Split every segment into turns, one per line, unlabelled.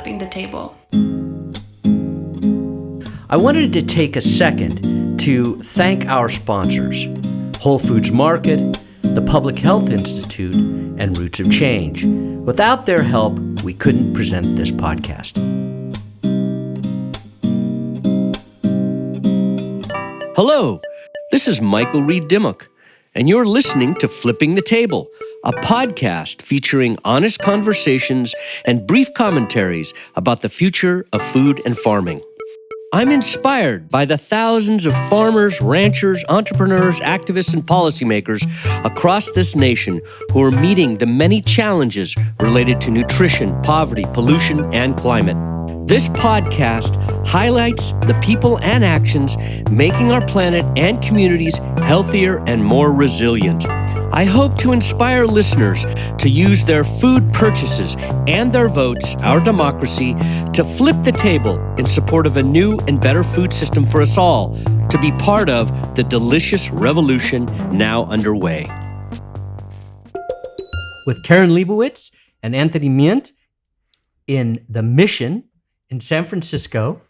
flipping the table.
I wanted to take a second to thank our sponsors, Whole Foods Market, the Public Health Institute, and Roots of Change. Without their help, we couldn't present this podcast. Hello, this is Michael Reed Dimmock, and you're listening to Flipping the Table, a podcast featuring honest conversations and brief commentaries about the future of food and farming. I'm inspired by the thousands of farmers, ranchers, entrepreneurs, activists, and policymakers across this nation who are meeting the many challenges related to nutrition, poverty, pollution, and climate. This podcast highlights the people and actions making our planet and communities healthier and more resilient. I hope to inspire listeners to use their food purchases and their votes, our democracy, to flip the table in support of a new and better food system for us all, to be part of the delicious revolution now underway. With Karen Leibowitz and Anthony Myint in the Mission in San Francisco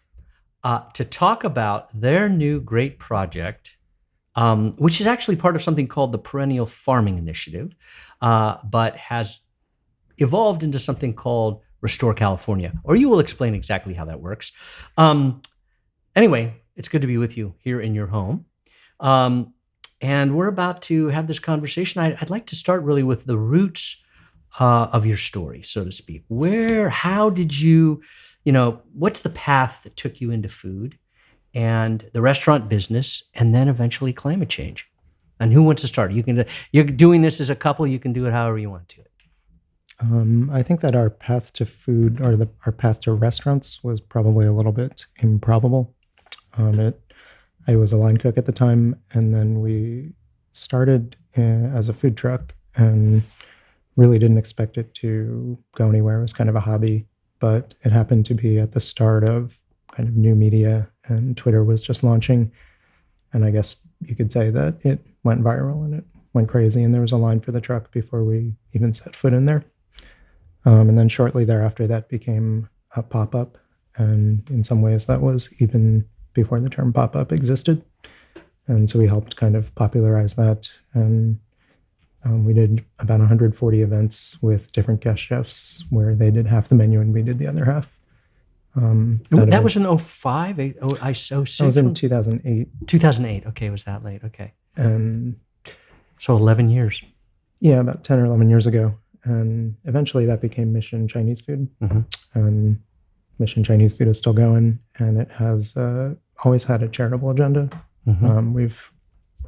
to talk about their new great project, which is actually part of something called the Perennial Farming Initiative, but has evolved into something called Restore California, or you will explain exactly how that works. Anyway, it's good to be with you here in your home. And we're about to have this conversation. I'd like to start really with the roots of your story, so to speak. How did you, what's the path that took you into food and the restaurant business, and then eventually climate change? And who wants to start? You're doing this as a couple. You can do it however you want to.
I think that our path to food, or our path to restaurants, was probably a little bit improbable. I was a line cook at the time, and then we started as a food truck, and really didn't expect it to go anywhere. It was kind of a hobby, but it happened to be at the start of kind of new media, and Twitter was just launching. And I guess you could say that it went viral and it went crazy, and there was a line for the truck before we even set foot in there. And then shortly thereafter, that became a pop-up. And in some ways, that was even before the term pop-up existed. And so we helped kind of popularize that. And we did about 140 events with different guest chefs where they did half the menu and we did the other half.
That was in 2005? 06?
That was in 2008.
2008. Okay, it was that late. Okay. So 11 years.
Yeah, about 10 or 11 years ago. And eventually that became Mission Chinese Food.
Mm-hmm.
And Mission Chinese Food is still going, and it has always had a charitable agenda.
Mm-hmm.
We've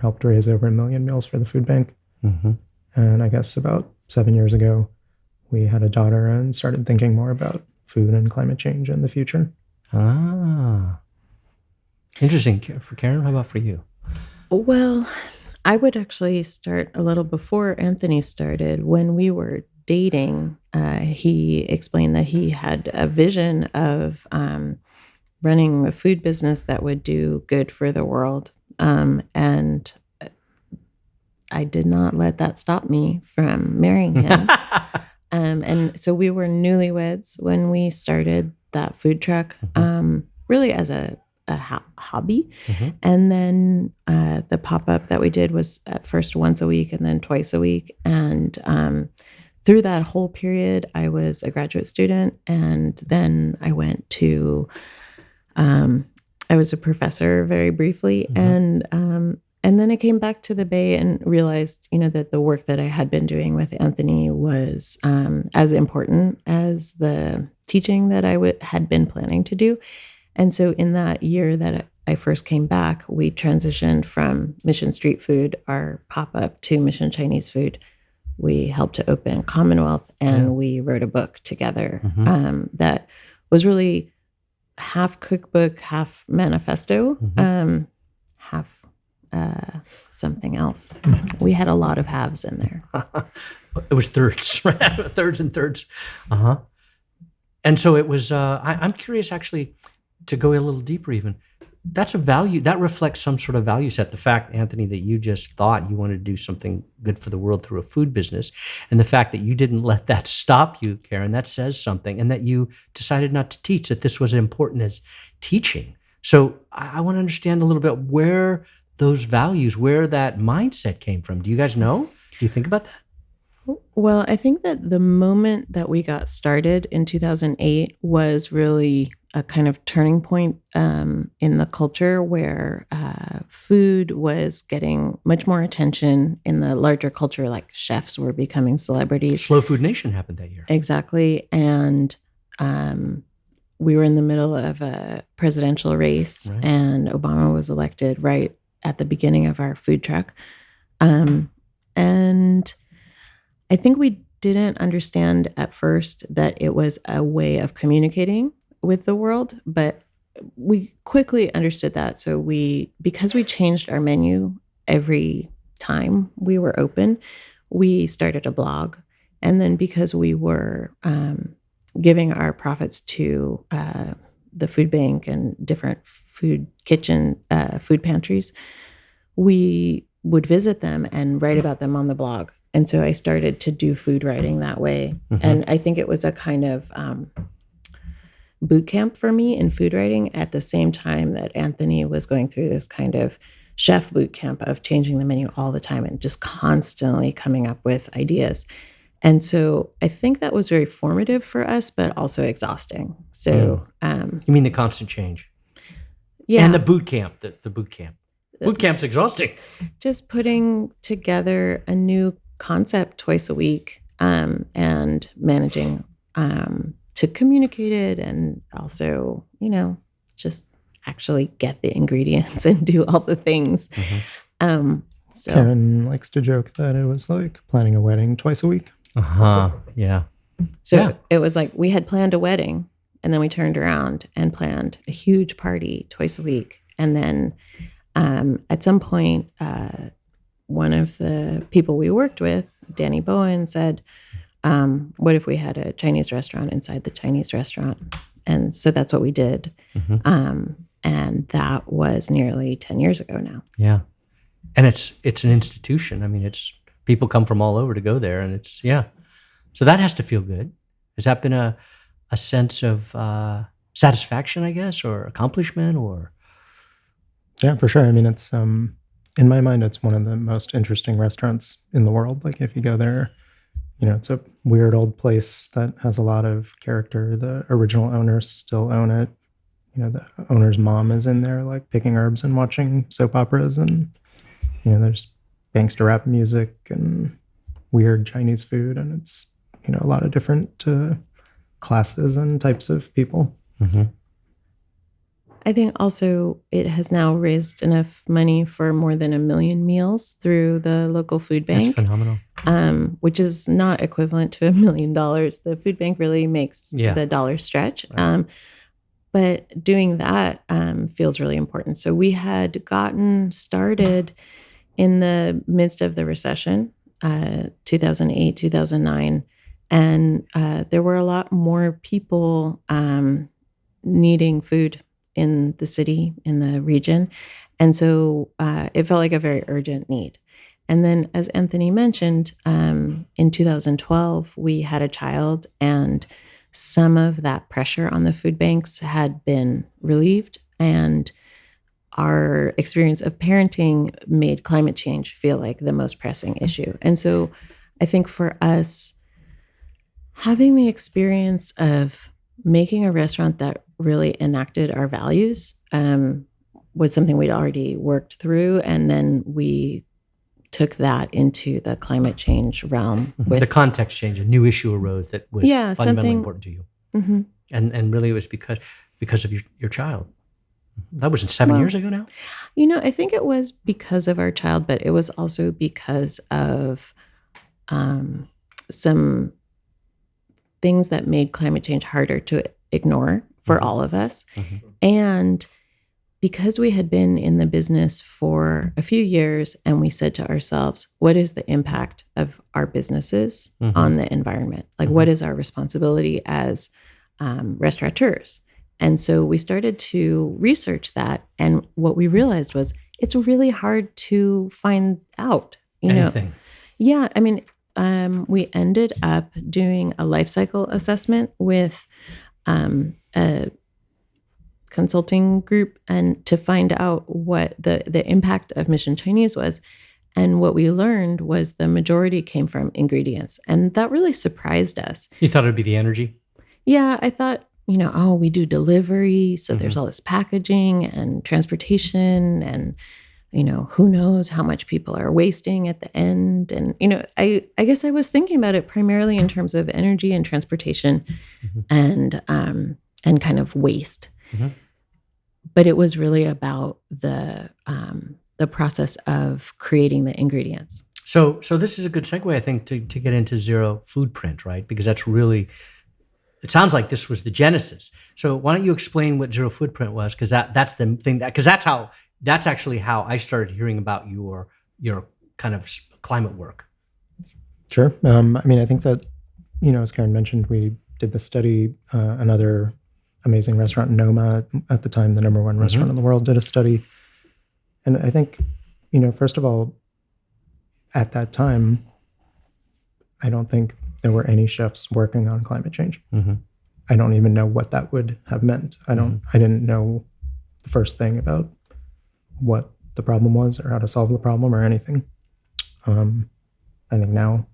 helped raise over 1 million meals for the food bank.
Mm-hmm.
And I guess about 7 years ago, we had a daughter and started thinking more about food and climate change in the future.
Ah, interesting. For Karen, how about for you?
Well, I would actually start a little before Anthony started. When we were dating, he explained that he had a vision of running a food business that would do good for the world. And I did not let that stop me from marrying him. And so we were newlyweds when we started that food truck, really as a hobby.
Mm-hmm.
And then the pop-up that we did was at first once a week and then twice a week. And through that whole period, I was a graduate student. And then I went to, I was a professor very briefly.
Mm-hmm.
And then I came back to the Bay and realized, that the work that I had been doing with Anthony was as important as the teaching that I had been planning to do. And so in that year that I first came back, we transitioned from Mission Street Food, our pop-up, to Mission Chinese Food. We helped to open Commonwealth, and we wrote a book together that was really half cookbook, half manifesto, half something else. We had a lot of halves in there.
It was thirds, right? Thirds and thirds. And so it was, I'm curious actually to go a little deeper even. that's a value that reflects some sort of value set. The fact, Anthony, that you just thought you wanted to do something good for the world through a food business, and the fact that you didn't let that stop you, Karen, that says something. And that you decided not to teach, that this was as important as teaching. So I want to understand a little bit where those values, where that mindset came from. Do you guys know? Do you think about that?
Well, I think that the moment that we got started in 2008 was really a kind of turning point in the culture where food was getting much more attention in the larger culture, like chefs were becoming celebrities.
Slow Food Nation happened that year.
Exactly. And we were in the middle of a presidential race,
Right.
and Obama was elected right at the beginning of our food truck. And I think we didn't understand at first that it was a way of communicating with the world, but we quickly understood that. So because we changed our menu every time we were open, we started a blog. And then because we were giving our profits to the food bank and different food pantries, we would visit them and write about them on the blog. And so I started to do food writing that way. Mm-hmm. And I think it was a kind of boot camp for me in food writing at the same time that Anthony was going through this kind of chef boot camp of changing the menu all the time and just constantly coming up with ideas. And so I think that was very formative for us, but also exhausting. So
you mean the constant change?
Yeah.
And the boot camp, the boot camp. Boot camp's exhausting.
Just putting together a new concept twice a week and managing to communicate it and also, just actually get the ingredients and do all the things.
Mm-hmm.
So
Karen likes to joke that it was like planning a wedding twice a week.
Yeah.
So it was like we had planned a wedding and then we turned around and planned a huge party twice a week. And then at some point, one of the people we worked with, Danny Bowen, said, what if we had a Chinese restaurant inside the Chinese restaurant? And so that's what we did. Mm-hmm. And that was nearly 10 years ago now.
Yeah. And it's an institution. I mean, it's people come from all over to go there, and it's, So that has to feel good. Has that been a sense of satisfaction, I guess, or accomplishment, or?
Yeah, for sure. I mean, it's in my mind, it's one of the most interesting restaurants in the world. Like if you go there, it's a weird old place that has a lot of character. The original owners still own it. The owner's mom is in there, like picking herbs and watching soap operas, and there's gangster rap music and weird Chinese food, and it's a lot of different classes and types of people.
Mm-hmm.
I think also it has now raised enough money for more than 1 million meals through the local food bank.
That's phenomenal.
Which is not equivalent to $1 million. The food bank really makes the dollar stretch. Right. But doing that feels really important. So we had gotten started in the midst of the recession, 2008, 2009. And there were a lot more people needing food in the city, in the region. And so it felt like a very urgent need. And then, as Anthony mentioned, in 2012, we had a child, and some of that pressure on the food banks had been relieved. And our experience of parenting made climate change feel like the most pressing issue. And so I think for us, having the experience of making a restaurant that really enacted our values was something we'd already worked through. And then we took that into the climate change realm.
With the context change, a new issue arose that was fundamentally important to you.
Mm-hmm.
And really it was because of your child. That was 7 years ago now?
I think it was because of our child, but it was also because of some things that made climate change harder to ignore for all of us. Mm-hmm. And because we had been in the business for a few years and we said to ourselves, what is the impact of our businesses on the environment? Like, what is our responsibility as restaurateurs? And so we started to research that. And what we realized was it's really hard to find out,
Anything.
Yeah. I mean, we ended up doing a life cycle assessment with a consulting group and to find out what the impact of Mission Chinese was. And what we learned was the majority came from ingredients. And that really surprised us.
You thought it would be the energy?
Yeah, I thought, we do delivery. So there's all this packaging and transportation and, who knows how much people are wasting at the end. And, I guess I was thinking about it primarily in terms of energy and transportation and kind of waste. But it was really about the process of creating the ingredients.
So this is a good segue, I think, to get into zero food print, right? Because that's really, it sounds like this was the genesis. So why don't you explain what zero footprint was? Because that's the thing because that's actually how I started hearing about your kind of climate work.
Sure. I think that, as Karen mentioned, we did the study, another amazing restaurant, Noma, at the time, the number one restaurant in the world, did a study. And I think, first of all, at that time, I don't think there were any chefs working on climate change. I don't even know what that would have meant. I didn't know the first thing about what the problem was or how to solve the problem or anything. I think now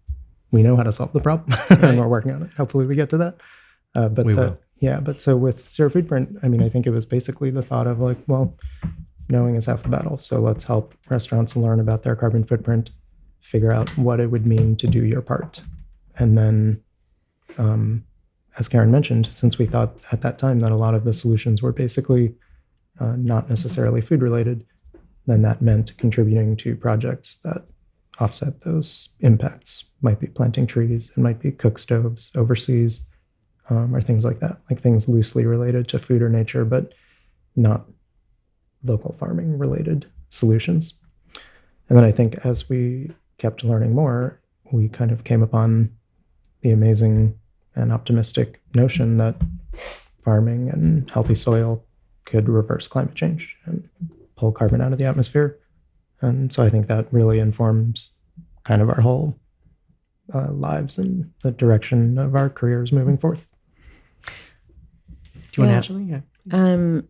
we know how to solve the problem and we're working on it. Hopefully we get to that. But
we will.
Yeah, but so with zero footprint, I think it was basically the thought of like, well, knowing is half the battle. So let's help restaurants learn about their carbon footprint, figure out what it would mean to do your part. And then, as Karen mentioned, since we thought at that time that a lot of the solutions were basically not necessarily food related, then that meant contributing to projects that offset those impacts. Might be planting trees, it might be cook stoves overseas, or things like that, like things loosely related to food or nature, but not local farming related solutions. And then I think as we kept learning more, we kind of came upon the amazing and optimistic notion that farming and healthy soil could reverse climate change and pull carbon out of the atmosphere. And so I think that really informs kind of our whole lives and the direction of our careers moving forth.
Do you want to add something? Yeah.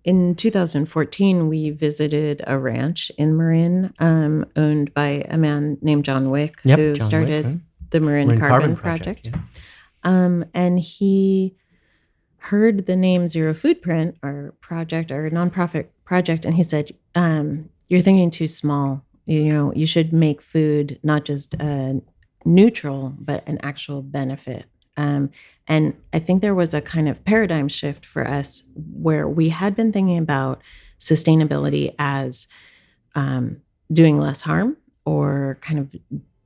In 2014, we visited a ranch in Marin, owned by a man named John Wick, who started the Marin Carbon Project.
Yeah.
And he heard the name Zero Footprint, our project, our nonprofit project, and he said, "You're thinking too small. You should make food not just neutral, but an actual benefit." And I think there was a kind of paradigm shift for us where we had been thinking about sustainability as doing less harm or kind of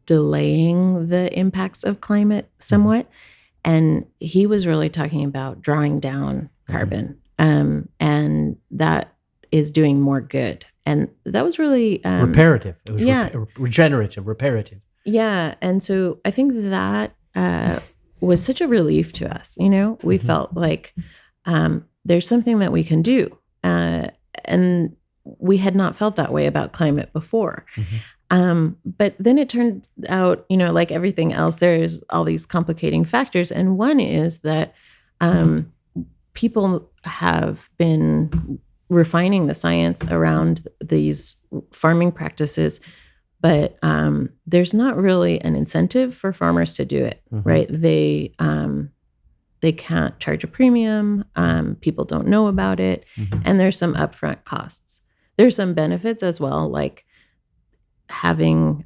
delaying the impacts of climate somewhat. And he was really talking about drawing down carbon. And that is doing more good. And that was really
reparative. It was regenerative, reparative.
Yeah. And so I think that was such a relief to us. We felt like there's something that we can do. And we had not felt that way about climate before. But then it turned out, like everything else, there's all these complicating factors. And one is that people have been refining the science around these farming practices, but there's not really an incentive for farmers to do it, right? They can't charge a premium. People don't know about it. And there's some upfront costs. There's some benefits as well, like having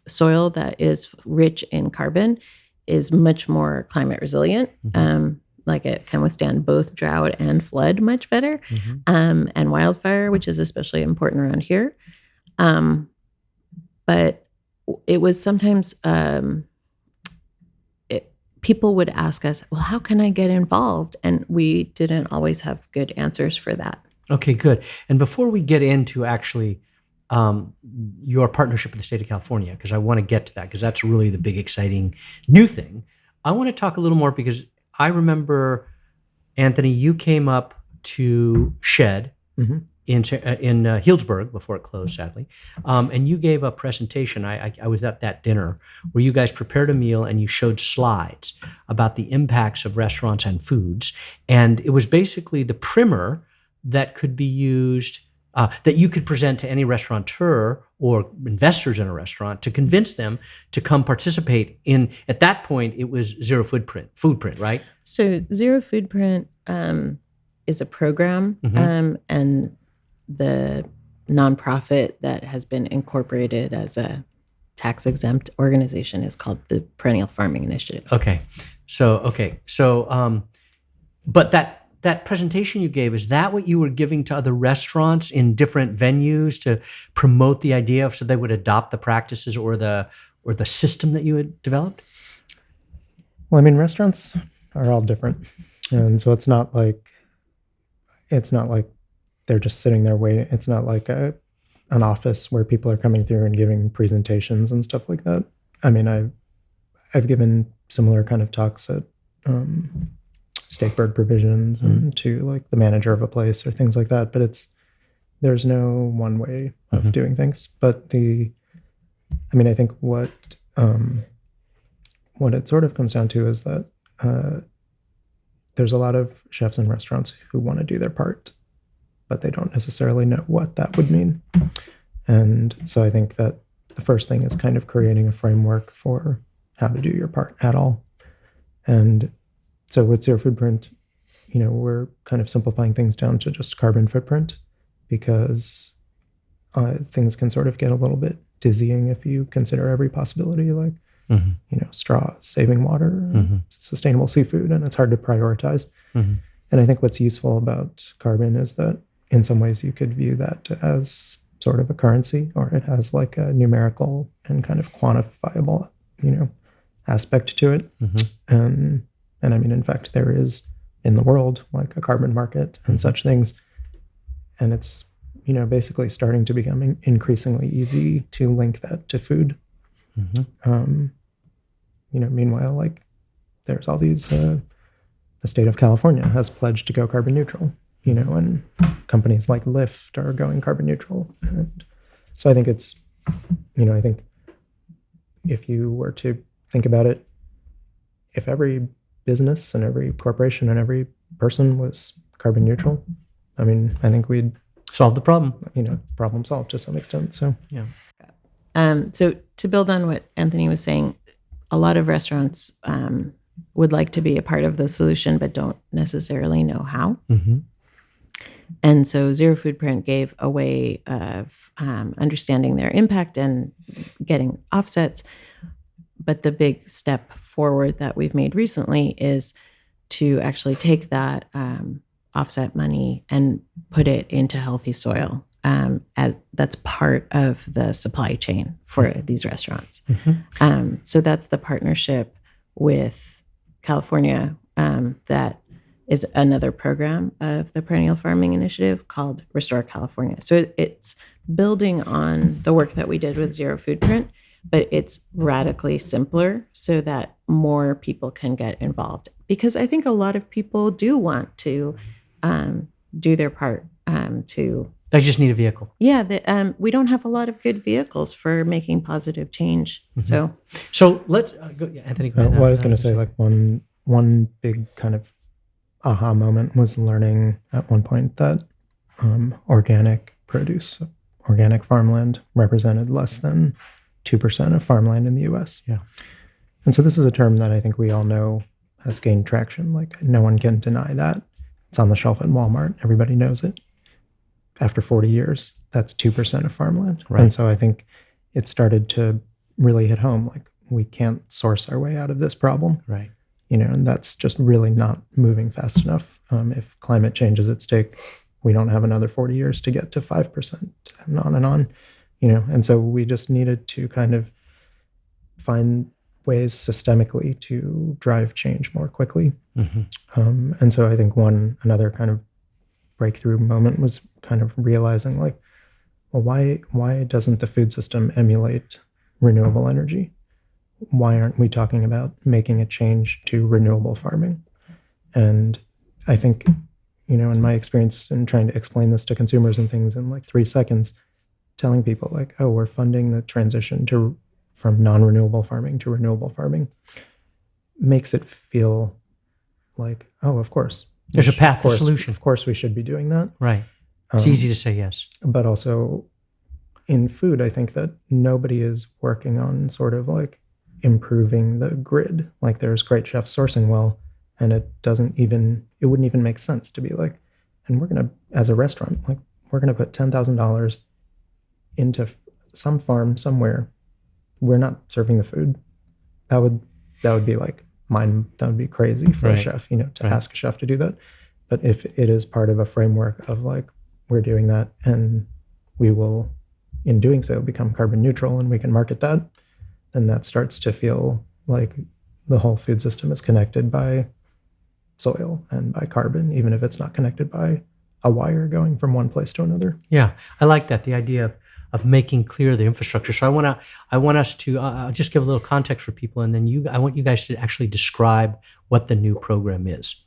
soil that is rich in carbon is much more climate resilient. Like it can withstand both drought and flood much better, and wildfire, which is especially important around here. But it was sometimes people would ask us, well, how can I get involved? And we didn't always have good answers for that.
Okay, good. And before we get into actually your partnership with the state of California, because I want to get to that, because that's really the big, exciting new thing. I want to talk a little more because I remember Anthony, you came up to Shed
Mhm.
in Healdsburg before it closed, sadly, and you gave a presentation. I was at that dinner where you guys prepared a meal and you showed slides about the impacts of restaurants and foods, and it was basically the primer that could be used. That you could present to any restaurateur or investors in a restaurant to convince them to come participate in. At that point, it was zero food print, right?
So Zero Food Print is a program, and the nonprofit that has been incorporated as a tax-exempt organization is called the Perennial Farming Initiative.
But that presentation you gave, is that what you were giving to other restaurants in different venues to promote the idea so they would adopt the practices or the system that you had developed?
Well, I mean, restaurants are all different, and so it's not like they're just sitting there waiting. It's not like an office where people are coming through and giving presentations and stuff like that. I mean, I've given similar kind of talks at steak bird provisions and to like the manager of a place or things like that. But there's no one way of doing things. But I think what it sort of comes down to is that there's a lot of chefs and restaurants who want to do their part, but they don't necessarily know what that would mean. And so I think that the first thing is kind of creating a framework for how to do your part at all. And so with Zero Food Print, we're kind of simplifying things down to just carbon footprint, because things can sort of get a little bit dizzying if you consider every possibility, like straw, saving water, sustainable seafood, and it's hard to prioritize. And I think what's useful about carbon is that in some ways you could view that as sort of a currency, or it has like a numerical and kind of quantifiable, aspect to it. And I mean, in fact, there is in the world like a carbon market and such things. And it's, basically starting to become increasingly easy to link that to food. Meanwhile, like there's all these, the state of California has pledged to go carbon neutral, and companies like Lyft are going carbon neutral. And so I think I think if you were to think about it, if every business and every corporation and every person was carbon neutral, I mean, I think we'd
solve the problem.
Problem solved to some extent. So
yeah.
So to build on what Anthony was saying, a lot of restaurants would like to be a part of the solution, but don't necessarily know how. And so Zero Food Print gave a way of understanding their impact and getting offsets. But the big step forward that we've made recently is to actually take that offset money and put it into healthy soil. As that's part of the supply chain for these restaurants. So that's the partnership with California that is another program of the Perennial Farming Initiative called Restore California. So it's building on the work that we did with Zero Food Print, but it's radically simpler so that more people can get involved. Because I think a lot of people do want to do their part to...
They just need a vehicle.
Yeah, we don't have a lot of good vehicles for making positive change. So
let's go, Anthony. Go ahead.
Well, I was going to say, like one big kind of aha moment was learning at one point that organic produce, organic farmland, represented less than 2% of farmland in the U.S.
Yeah,
and so this is a term that I think we all know has gained traction. Like no one can deny that. It's on the shelf at Walmart. Everybody knows it. After 40 years, that's 2% of farmland.
Right.
And so I think it started to really hit home. Like we can't source our way out of this problem.
Right.
And that's just really not moving fast enough. If climate change is at stake, we don't have another 40 years to get to 5% and on and on. And so we just needed to kind of find ways systemically to drive change more quickly. And so I think another kind of breakthrough moment was kind of realizing like, well, why doesn't the food system emulate renewable energy? Why aren't we talking about making a change to renewable farming? And I think, in my experience in trying to explain this to consumers and things in like 3 seconds, telling people like, oh, we're funding the transition from non-renewable farming to renewable farming makes it feel like, oh, of course.
There's a path to solution.
Of course we should be doing that.
Right. It's easy to say yes.
But also in food, I think that nobody is working on sort of like improving the grid. Like there's great chefs sourcing well, and it wouldn't even make sense to be like, and we're going to, as a restaurant, like we're going to put $10,000 into some farm somewhere. We're not serving the food. That would be like that would be crazy for a chef, to ask a chef to do that. But if it is part of a framework of like, we're doing that and we will, in doing so, become carbon neutral and we can market that, then that starts to feel like the whole food system is connected by soil and by carbon, even if it's not connected by a wire going from one place to another.
Yeah, I like that, the idea of making clear the infrastructure. So I want us to just give a little context for people, and then I want you guys to actually describe what the new program is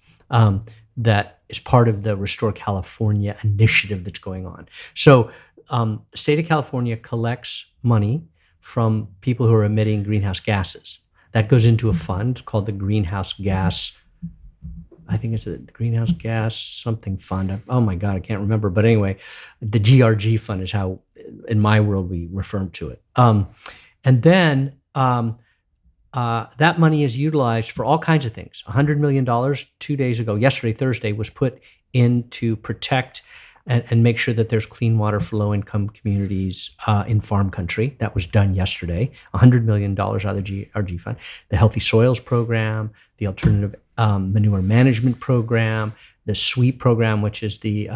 that is part of the Restore California initiative that's going on. So the state of California collects money from people who are emitting greenhouse gases. That goes into a fund called the Greenhouse Gas, I think it's the Greenhouse Gas something fund. Oh my God, I can't remember. But anyway, the GRG fund is how, in my world, we refer to it. And then that money is utilized for all kinds of things. $100 million 2 days ago, yesterday, Thursday, was put in to protect and make sure that there's clean water for low-income communities in farm country. That was done yesterday. $100 million out of the GRG fund. The Healthy Soils Program, the Alternative Manure Management Program, the SWEEP program, which is the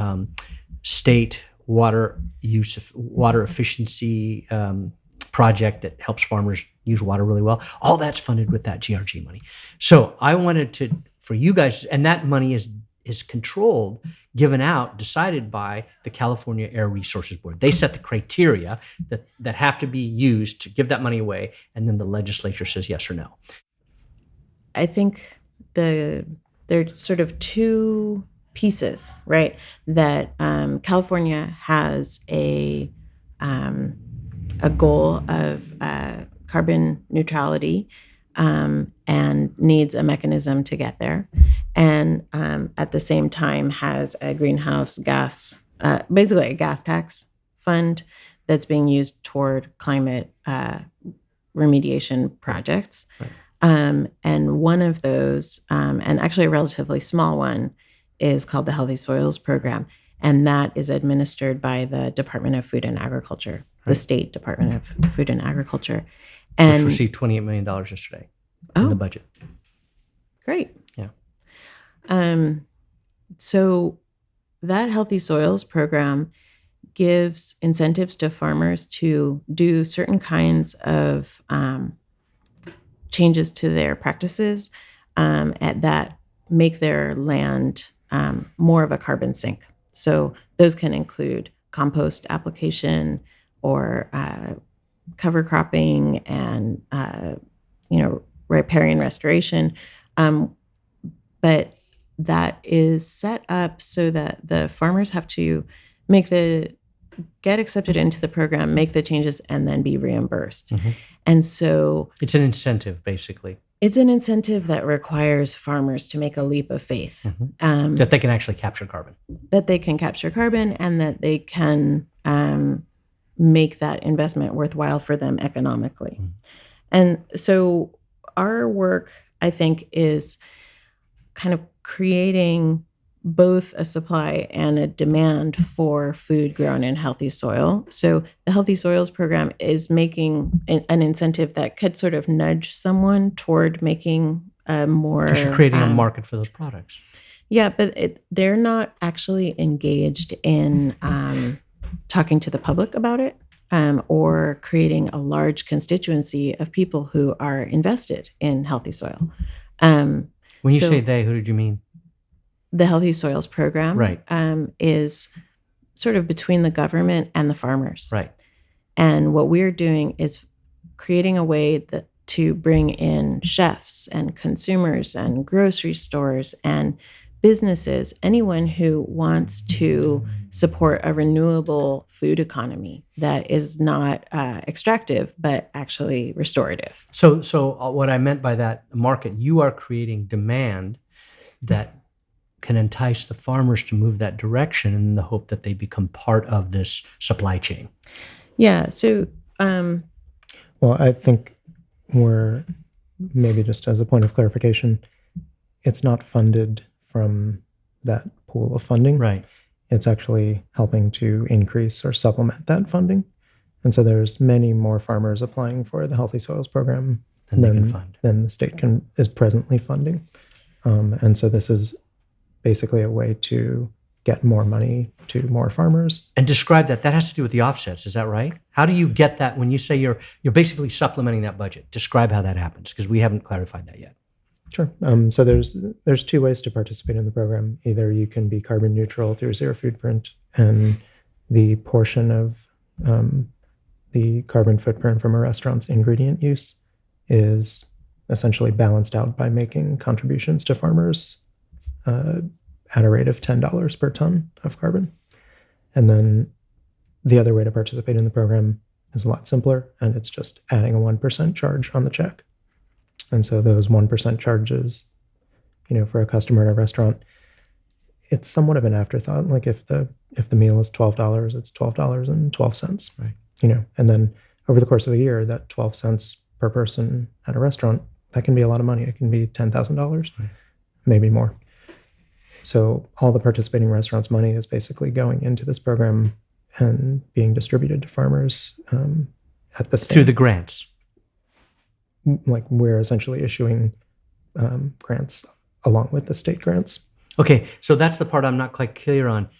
state water efficiency project that helps farmers use water really well. All that's funded with that GRG money. So I wanted for you guys, and that money is controlled, given out, decided by the California Air Resources Board. They set the criteria that have to be used to give that money away, and then the legislature says yes or no.
I think there's sort of two pieces, right? That California has a goal of carbon neutrality and needs a mechanism to get there, and at the same time has a greenhouse gas, basically a gas tax fund that's being used toward climate remediation projects. Right. And one of those, and actually a relatively small one, is called the Healthy Soils Program. And that is administered by the Department of Food and Agriculture, the state Department of Food and Agriculture. And
which received $28 million yesterday in the budget.
Great.
Yeah.
So that Healthy Soils Program gives incentives to farmers to do certain kinds of changes to their practices that make their land more of a carbon sink. So those can include compost application or cover cropping and riparian restoration. But that is set up so that the farmers have to get accepted into the program, make the changes, and then be reimbursed. Mm-hmm. And so
it's an incentive, basically.
It's an incentive that requires farmers to make a leap of faith.
Mm-hmm. That they can actually capture carbon.
That they can capture carbon, and that they can make that investment worthwhile for them economically. Mm-hmm. And so our work, I think, is kind of creating both a supply and a demand for food grown in healthy soil. So the Healthy Soils Program is making an incentive that could sort of nudge someone toward making a more...
Because you're creating a market for those products.
Yeah, but they're not actually engaged in talking to the public about it or creating a large constituency of people who are invested in healthy soil.
When you say they, who did you mean?
The Healthy Soils Program is sort of between the government and the farmers.
Right.
And what we're doing is creating a way to bring in chefs and consumers and grocery stores and businesses, anyone who wants to support a renewable food economy that is not extractive, but actually restorative.
So what I meant by that market, you are creating demand that can entice the farmers to move that direction in the hope that they become part of this supply chain.
Yeah. So,
Well, I think we're maybe just as a point of clarification, it's not funded from that pool of funding.
Right.
It's actually helping to increase or supplement that funding. And so there's many more farmers applying for the Healthy Soils program than the state is presently funding. And so this is basically a way to get more money to more farmers.
And describe that. That has to do with the offsets. Is that right? How do you get that when you say you're basically supplementing that budget? Describe how that happens, because we haven't clarified that yet.
Sure. So there's two ways to participate in the program. Either you can be carbon neutral through zero footprint, and the portion of the carbon footprint from a restaurant's ingredient use is essentially balanced out by making contributions to farmers at a rate of $10 per ton of carbon. And then the other way to participate in the program is a lot simpler, and it's just adding a 1% charge on the check. And so those 1% charges, for a customer at a restaurant, it's somewhat of an afterthought. Like if the meal is $12, it's $12.12.
Right.
And then over the course of a year, that 12 cents per person at a restaurant, that can be a lot of money. It can be $10,000,
right,
maybe more. So all the participating restaurants' money is basically going into this program and being distributed to farmers at the state.
Through the grants.
Like we're essentially issuing grants along with the state grants.
Okay, so that's the part I'm not quite clear on.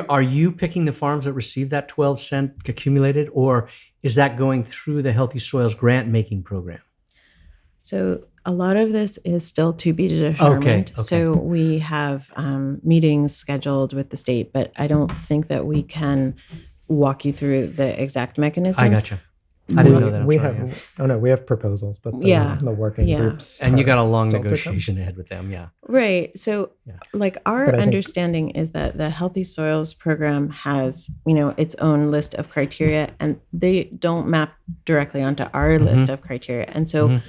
Are you picking the farms that receive that 12-cent accumulated, or is that going through the Healthy Soils grant making program?
So a lot of this is still to be determined.
Okay.
So we have meetings scheduled with the state, but I don't think that we can walk you through the exact mechanisms.
I gotcha. I didn't know that.
We have proposals, but the working groups.
And you got a long negotiation ahead with them, yeah.
Right. So our understanding is that the Healthy Soils program has, its own list of criteria, and they don't map directly onto our list of criteria. And so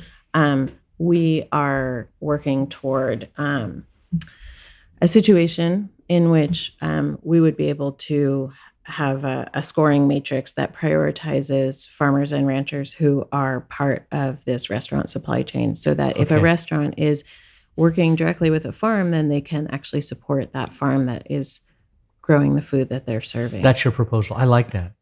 we are working toward a situation in which we would be able to have a scoring matrix that prioritizes farmers and ranchers who are part of this restaurant supply chain, so that if a restaurant is working directly with a farm, then they can actually support that farm that is growing the food that they're serving.
That's your proposal. I like that.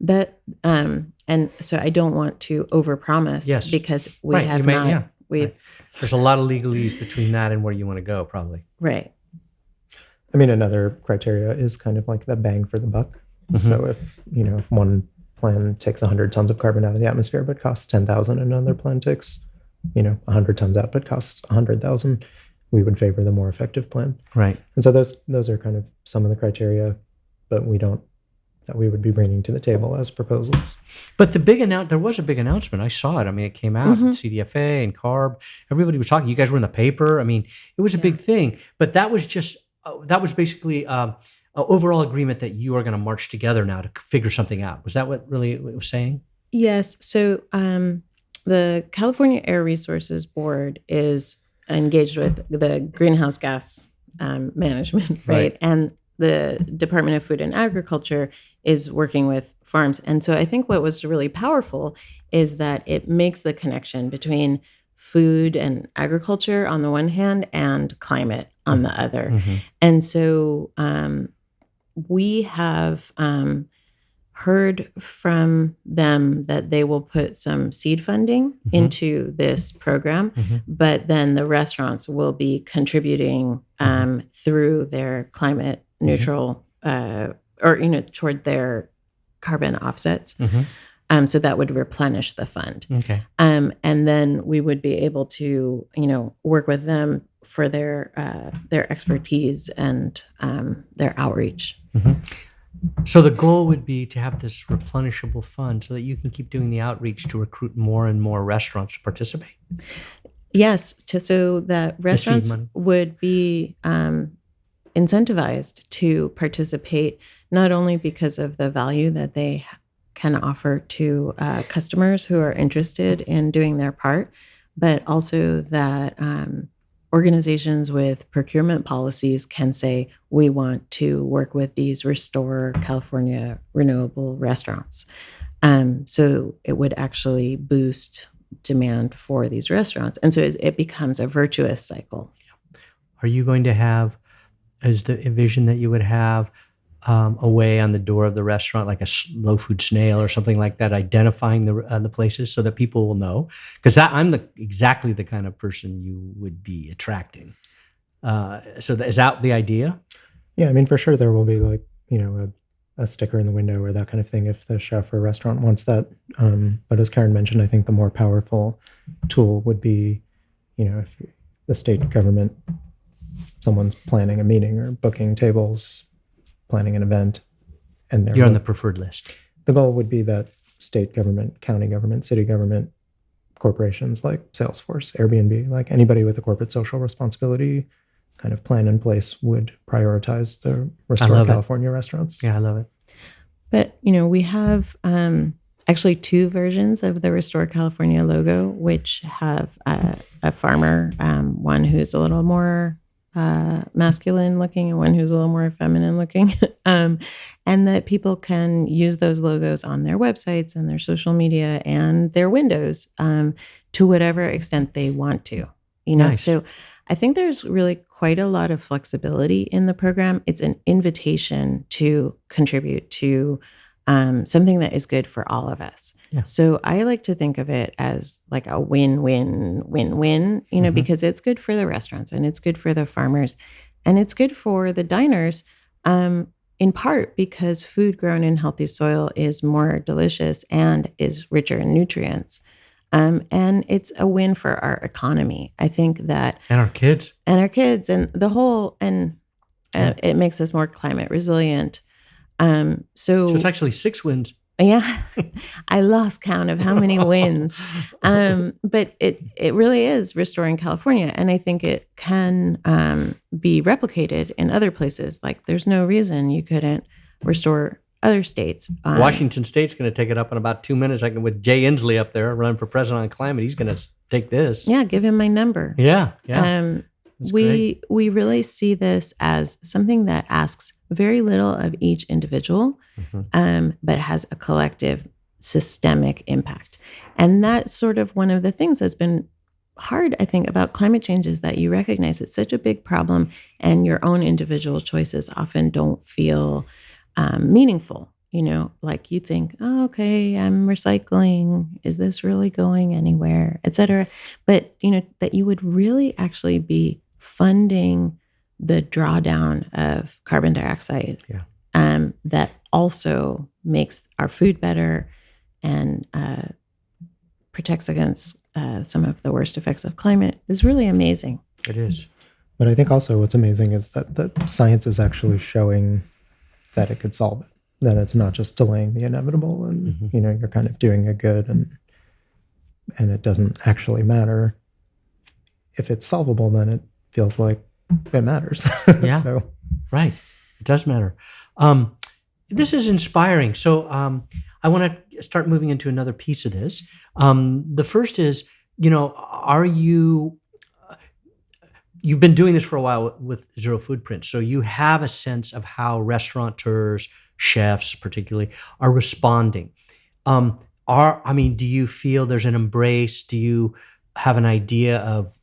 And so I don't want to overpromise because we have not. Yeah.
There's a lot of legalese between that and where you want to go, probably.
Right.
I mean, another criteria is kind of like the bang for the buck. Mm-hmm. So if one plan takes 100 tons of carbon out of the atmosphere but costs 10,000, and another plan takes 100 tons out but costs 100,000, we would favor the more effective plan.
Right.
And so those are kind of some of the criteria, but that we would be bringing to the table as proposals.
But there was a big announcement. I saw it. I mean, it came out, CDFA and CARB. Everybody was talking. You guys were in the paper. I mean, it was a big thing. But that was basically overall agreement that you are going to march together now to figure something out. Was that what really it was saying?
Yes. So the California Air Resources Board is engaged with the greenhouse gas management, right? And the Department of Food and Agriculture is working with farms. And so I think what was really powerful is that it makes the connection between food and agriculture on the one hand and climate on the other. Mm-hmm. And so we have heard from them that they will put some seed funding into this program, but then the restaurants will be contributing through their climate neutral toward their carbon offsets. So that would replenish the fund.
Okay.
And then we would be able to, work with them for their expertise and their outreach.
So the goal would be to have this replenishable fund so that you can keep doing the outreach to recruit more and more restaurants to participate.
Yes, so that restaurants would be incentivized to participate, not only because of the value that they can offer to customers who are interested in doing their part, but also that organizations with procurement policies can say, we want to work with these Restore California renewable restaurants. So it would actually boost demand for these restaurants. And so it becomes a virtuous cycle.
Are you going to have, is the vision that you would have a way on the door of the restaurant, like a slow food snail or something like that, identifying the places so that people will know? Because I'm exactly the kind of person you would be attracting. Is that the idea?
Yeah, I mean, for sure there will be like, a sticker in the window or that kind of thing if the chef or restaurant wants that. But as Karen mentioned, I think the more powerful tool would be, if the state government, someone's planning a meeting or booking tables, planning an event, and
you're on the preferred list.
The goal would be that state government, county government, city government, corporations like Salesforce, Airbnb, like anybody with a corporate social responsibility kind of plan in place would prioritize the Restore California restaurants.
Yeah, I love it.
But, we have actually two versions of the Restore California logo, which have a farmer, one who's a little more masculine looking and one who's a little more feminine looking. And that people can use those logos on their websites and their social media and their windows to whatever extent they want to.
Nice.
So I think there's really quite a lot of flexibility in the program. It's an invitation to contribute to something that is good for all of us.
Yeah.
So I like to think of it as like a win-win-win-win, because it's good for the restaurants and it's good for the farmers and it's good for the diners, in part because food grown in healthy soil is more delicious and is richer in nutrients. And it's a win for our economy. I think that...
And our kids.
And the whole... it makes us more climate resilient. So
it's actually 6 wins.
Yeah. I lost count of how many wins. But it really is restoring California. And I think it can be replicated in other places. Like there's no reason you couldn't restore other states.
Washington State's going to take it up in about 2 minutes. With Jay Inslee up there running for president on climate, he's going to take this.
Yeah, give him my number.
Yeah.
We really see this as something that asks very little of each individual, but has a collective systemic impact. And that's sort of one of the things that's been hard, I think, about climate change is that you recognize it's such a big problem and your own individual choices often don't feel meaningful. Like you think, oh, okay, I'm recycling. Is this really going anywhere, et cetera? But, that you would really actually be funding the drawdown of carbon dioxide that also makes our food better and protects against some of the worst effects of climate is really amazing.
It is.
But I think also what's amazing is that the science is actually showing that it could solve it, that it's not just delaying the inevitable and, you're kind of doing a good and it doesn't actually matter. If it's solvable, then it feels like it matters.
Yeah.
So.
Right. It does matter. This is inspiring. So I want to start moving into another piece of this. The first is, are you've been doing this for a while with Zero Footprint. So you have a sense of how restaurateurs, chefs particularly, are responding. Do you feel there's an embrace? Do you have an idea of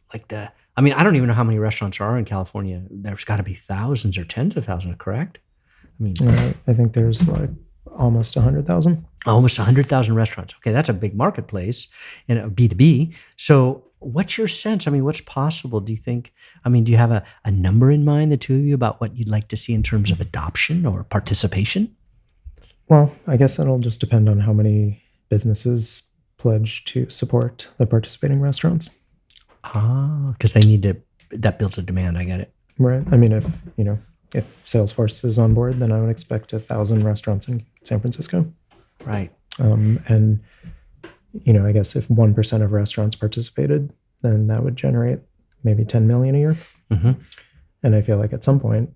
I don't even know how many restaurants there are in California. There's got to be thousands or tens of thousands, correct?
I think there's like almost 100,000.
Almost 100,000 restaurants. Okay, that's a big marketplace in a B2B. So what's your sense? What's possible? Do you think, do you have a number in mind, the two of you, about what you'd like to see in terms of adoption or participation?
Well, I guess it'll just depend on how many businesses pledge to support the participating restaurants.
Because they need to, that builds a demand. I get it.
Right. If Salesforce is on board, then I would expect 1,000 restaurants in San Francisco.
Right.
And, I guess if 1% of restaurants participated, then that would generate maybe 10 million a year.
Mm-hmm.
And I feel like at some point,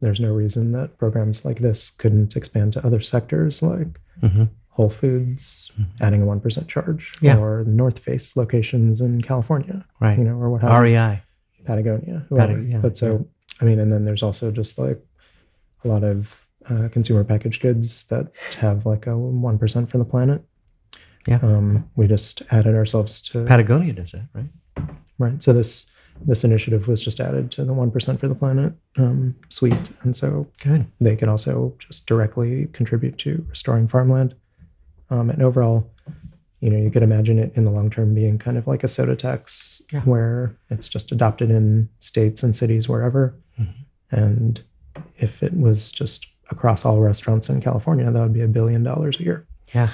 there's no reason that programs like this couldn't expand to other sectors like
Mm-hmm.
Whole Foods adding a 1% charge,
Yeah.
or North Face locations in California,
Right.
or what have you.
REI.
Patagonia, whoever.
Yeah,
But so, I mean, and then there's also just like a lot of consumer packaged goods that have like a 1% for the planet.
Yeah.
We just added ourselves to
Patagonia does that, right?
right. So this initiative was just added to the 1% for the planet suite, and so
Good.
they can also just directly contribute to restoring farmland. And overall, you could imagine it in the long term being kind of like a soda tax, where it's just adopted in states and cities wherever. Mm-hmm. And if it was just across all restaurants in California, that would be $1 billion a year.
Yeah.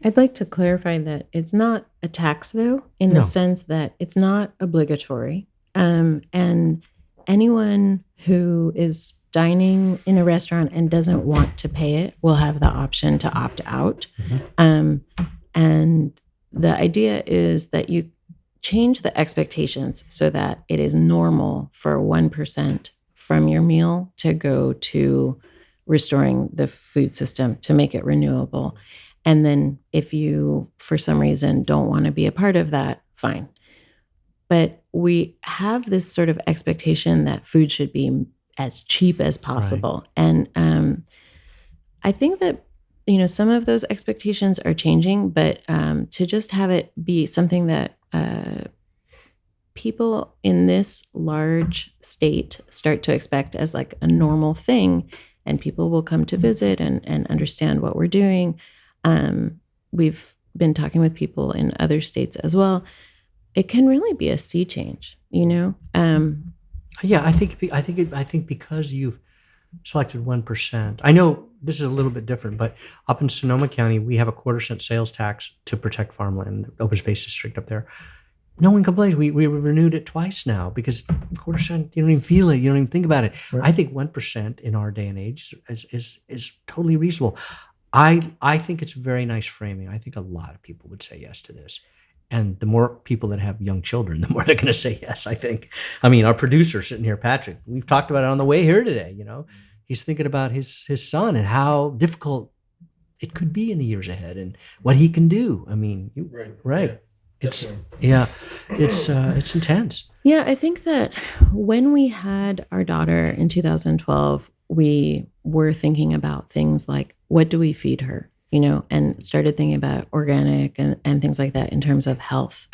I'd like to clarify that it's not a tax, though, in the sense that it's not obligatory. And anyone who is dining in a restaurant and doesn't want to pay it will have the option to opt out. Mm-hmm. And the idea is that you change the expectations so that it is normal for 1% from your meal to go to restoring the food system to make it renewable. And then if you, for some reason, don't want to be a part of that, fine. But we have this sort of expectation that food should be as cheap as possible. Right. And I think that, some of those expectations are changing, but to just have it be something that people in this large state start to expect as like a normal thing, and people will come to visit and understand what we're doing. We've been talking with people in other states as well. It can really be a sea change, Yeah,
I think because you've selected 1%. I know this is a little bit different, but up in Sonoma County, we have a 1/4-cent sales tax to protect farmland, the open space district up there. No one complains. We renewed it twice now because 1/4 cent, you don't even feel it. You don't even think about it. Right. I think 1% in our day and age is totally reasonable. I think it's a very nice framing. I think a lot of people would say yes to this. And the more people that have young children, the more they're going to say yes, I think. I mean, our producer sitting here, Patrick, we've talked about it on the way here today. He's thinking about his son and how difficult it could be in the years ahead and what he can do. I mean, right. Yeah, it's intense.
Yeah, I think that when we had our daughter in 2012, we were thinking about things like, what do we feed her? And started thinking about organic and things like that in terms of health.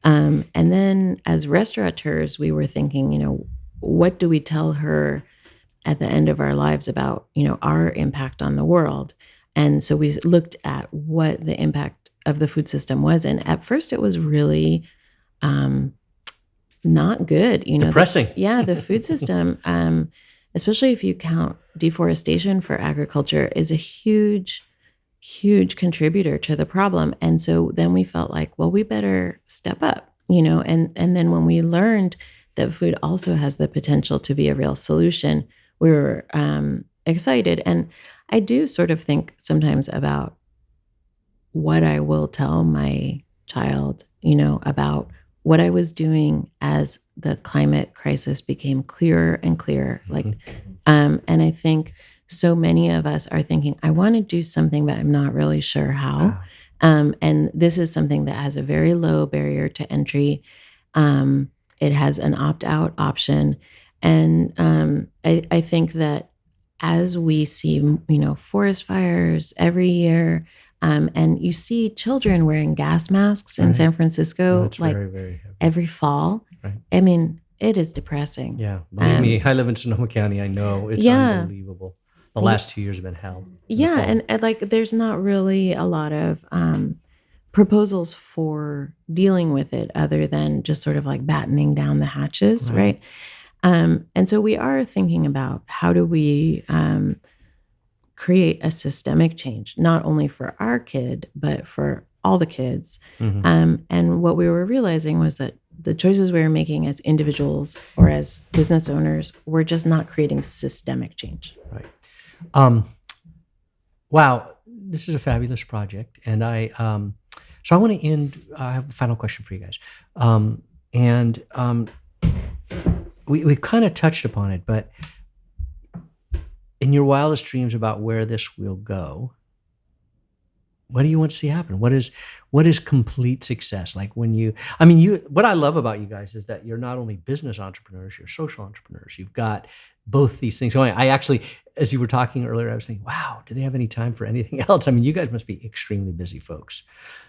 And then as restaurateurs, we were thinking, what do we tell her at the end of our lives about, our impact on the world? And so we looked at what the impact of the food system was. And at first it was really not good.
Depressing.
The food system, especially if you count deforestation for agriculture, is a huge contributor to the problem. And so then we felt like, well, we better step up, and then when we learned that food also has the potential to be a real solution, we were excited. And I do sort of think sometimes about what I will tell my child, about what I was doing as the climate crisis became clearer and clearer. And I think so many of us are thinking, I want to do something, but I'm not really sure how. Wow. And this is something that has a very low barrier to entry. It has an opt-out option. And I think that as we see, forest fires every year, and you see children wearing gas masks in San Francisco, very, very every fall. Right. I mean, it is depressing.
Yeah. Believe me, I live in Sonoma County. I know it's unbelievable. The last 2 years have been hell.
Yeah, and there's not really a lot of proposals for dealing with it other than just sort of like battening down the hatches, right? And so we are thinking about how do we create a systemic change, not only for our kid, but for all the kids. Mm-hmm. And what we were realizing was that the choices we were making as individuals or as business owners were just not creating systemic change.
Right. Wow, this is a fabulous project, and so I want to end. I have a final question for you guys, we kind of touched upon it, but in your wildest dreams about where this will go, what do you want to see happen? What is complete success? Like when what I love about you guys is that you're not only business entrepreneurs, you're social entrepreneurs. You've got both these things going. I actually, as you were talking earlier, I was thinking, wow, do they have any time for anything else? I mean, you guys must be extremely busy folks.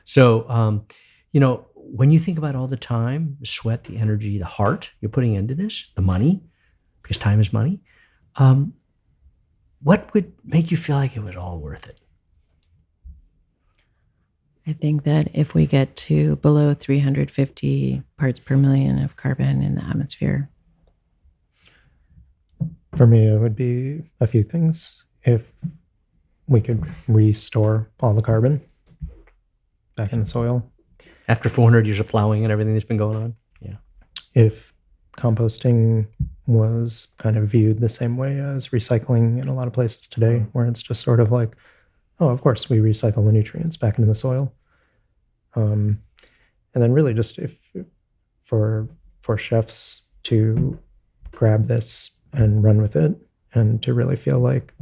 So, when you think about all the time, the sweat, the energy, the heart you're putting into this, the money, because time is money, what would make you feel like it was all worth it?
I think that if we get to below 350 parts per million of carbon in the atmosphere.
For me, it would be a few things. If we could restore all the carbon back in the soil.
After 400 years of plowing and everything that's been going on? Yeah.
If composting was kind of viewed the same way as recycling in a lot of places today, where it's just sort of like, oh, of course, we recycle the nutrients back into the soil. And then really just if for chefs to grab this and run with it and to really feel like,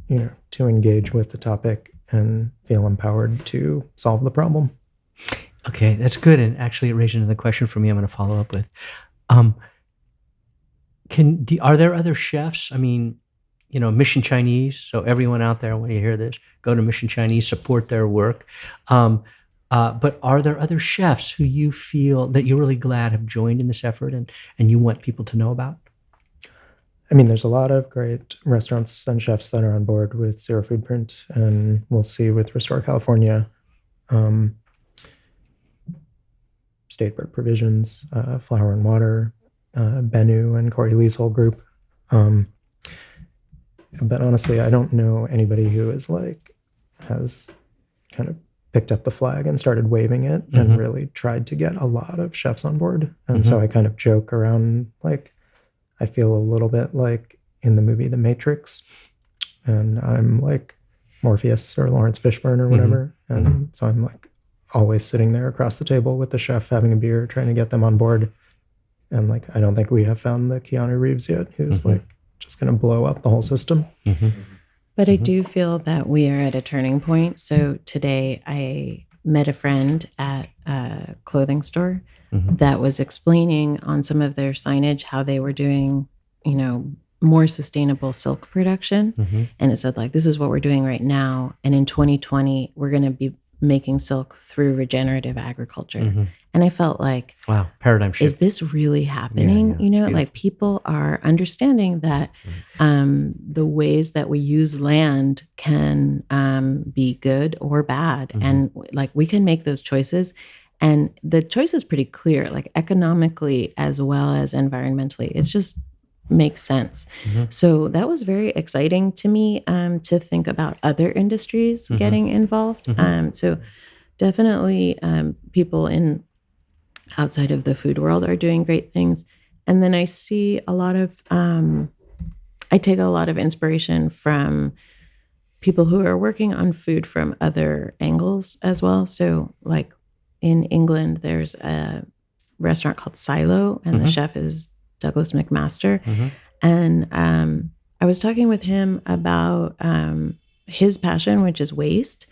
to engage with the topic and feel empowered to solve the problem.
Okay, that's good. And actually it raises another question for me I'm going to follow up with. Are there other chefs? I mean, Mission Chinese. So everyone out there, when you hear this, go to Mission Chinese, support their work. But are there other chefs who you feel that you're really glad have joined in this effort and you want people to know about?
I mean, there's a lot of great restaurants and chefs that are on board with Zero Food Print, and we'll see with Restore California, State Bird Provisions, Flour and Water, Bennu and Corey Lee's whole group. But honestly, I don't know anybody who has kind of picked up the flag and started waving it and really tried to get a lot of chefs on board. And so I kind of joke around, I feel a little bit like in the movie The Matrix, and I'm like Morpheus or Lawrence Fishburne or whatever. And so I'm always sitting there across the table with the chef having a beer, trying to get them on board. And I don't think we have found the Keanu Reeves yet, who's just going to blow up the whole system.
But I do feel that we are at a turning point. So today I met a friend at a clothing store that was explaining on some of their signage how they were doing, more sustainable silk production. And it said this is what we're doing right now. And in 2020, we're going to be making silk through regenerative agriculture. And I felt like,
wow, paradigm shift.
Is this really happening? People are understanding that the ways that we use land can be good or bad. And we can make those choices. And the choice is pretty clear, economically as well as environmentally. It's just makes sense. So that was very exciting to me to think about other industries getting involved. So definitely people outside of the food world are doing great things. And then I see a lot of, I take a lot of inspiration from people who are working on food from other angles as well. So in England, there's a restaurant called Silo, and the chef is Douglas McMaster. And I was talking with him about his passion, which is waste.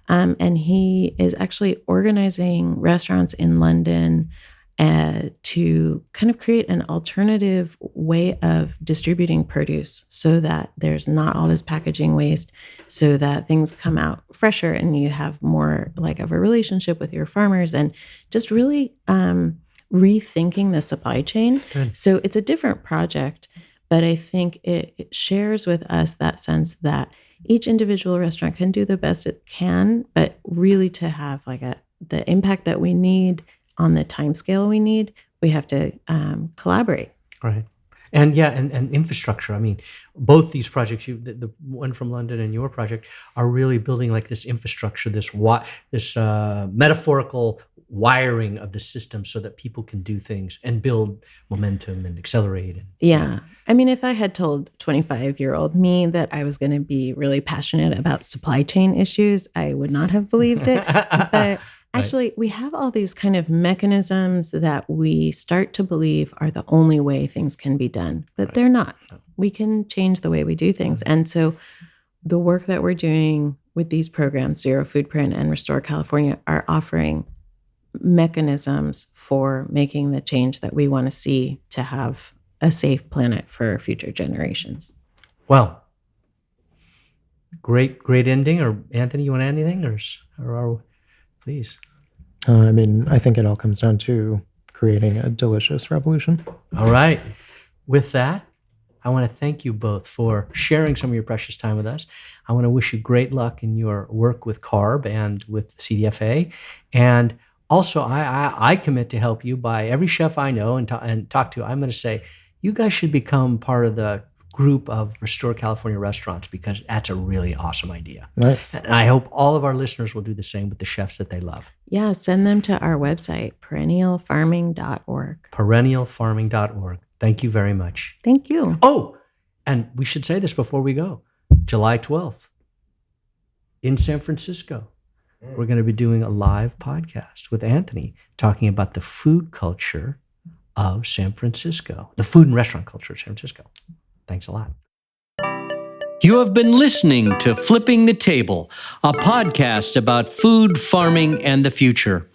And he is actually organizing restaurants in London to kind of create an alternative way of distributing produce so that there's not all this packaging waste, so that things come out fresher and you have more of a relationship with your farmers, and just really rethinking the supply chain.
Good.
So it's a different project, but I think it shares with us that sense that each individual restaurant can do the best it can, but really to have the impact that we need on the time scale we need, we have to collaborate.
Right. And infrastructure. I mean, both these projects, the one from London and your project, are really building this infrastructure, this metaphorical wiring of the system so that people can do things and build momentum and accelerate.
Yeah. I mean, if I had told 25-year-old me that I was going to be really passionate about supply chain issues, I would not have believed it. But actually, we have all these kind of mechanisms that we start to believe are the only way things can be done, but they're not. change the way we do things. And so the work that we're doing with these programs, Zero Foodprint and Restore California, are offering mechanisms for making the change that we want to see to have a safe planet for future generations.
Well, great ending. Or Anthony, you want to add anything, or please?
I think it all comes down to creating a delicious revolution.
All right. With that, I want to thank you both for sharing some of your precious time with us. I want to wish you great luck in your work with CARB and with CDFA. And also, I commit to help you by every chef I know and talk to. I'm going to say, you guys should become part of the group of Restore California restaurants, because that's a really awesome idea.
Nice.
And I hope all of our listeners will do the same with the chefs that they love.
Yeah, send them to our website, perennialfarming.org.
Perennialfarming.org. Thank you very much.
Thank you.
Oh, and we should say this before we go. July 12th in San Francisco, we're going to be doing a live podcast with Anthony talking about the food culture of San Francisco, the food and restaurant culture of San Francisco. Thanks a lot.
You have been listening to Flipping the Table, a podcast about food, farming, and the future.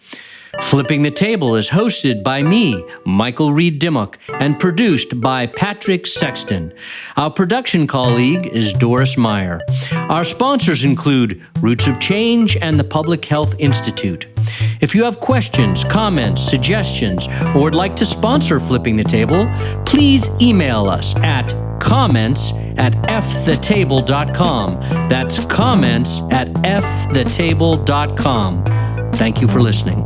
Flipping the Table is hosted by me, Michael Reed Dimmock, and produced by Patrick Sexton. Our production colleague is Doris Meyer. Our sponsors include Roots of Change and the Public Health Institute. If you have questions, comments, suggestions, or would like to sponsor Flipping the Table, please email us at comments@fthetable.com. That's comments@fthetable.com. Thank you for listening.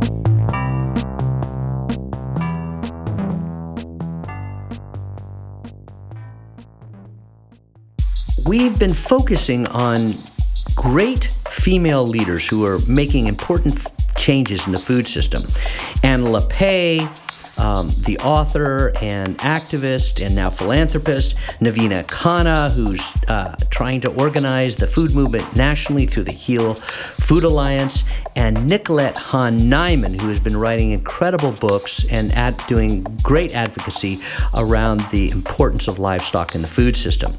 We've been focusing on great female leaders who are making important changes in the food system. Anna LaPay, the author and activist and now philanthropist, Navina Khanna, who's trying to organize the food movement nationally through the Heal Food Alliance, and Nicolette Hahn-Nyman, who has been writing incredible books and doing great advocacy around the importance of livestock in the food system.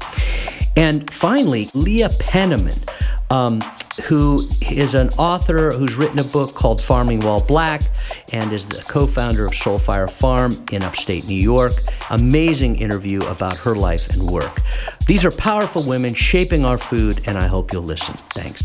And finally, Leah Penniman, who is an author who's written a book called Farming While Black and is the co-founder of Soulfire Farm in upstate New York. Amazing interview about her life and work. These are powerful women shaping our food, and I hope you'll listen. Thanks.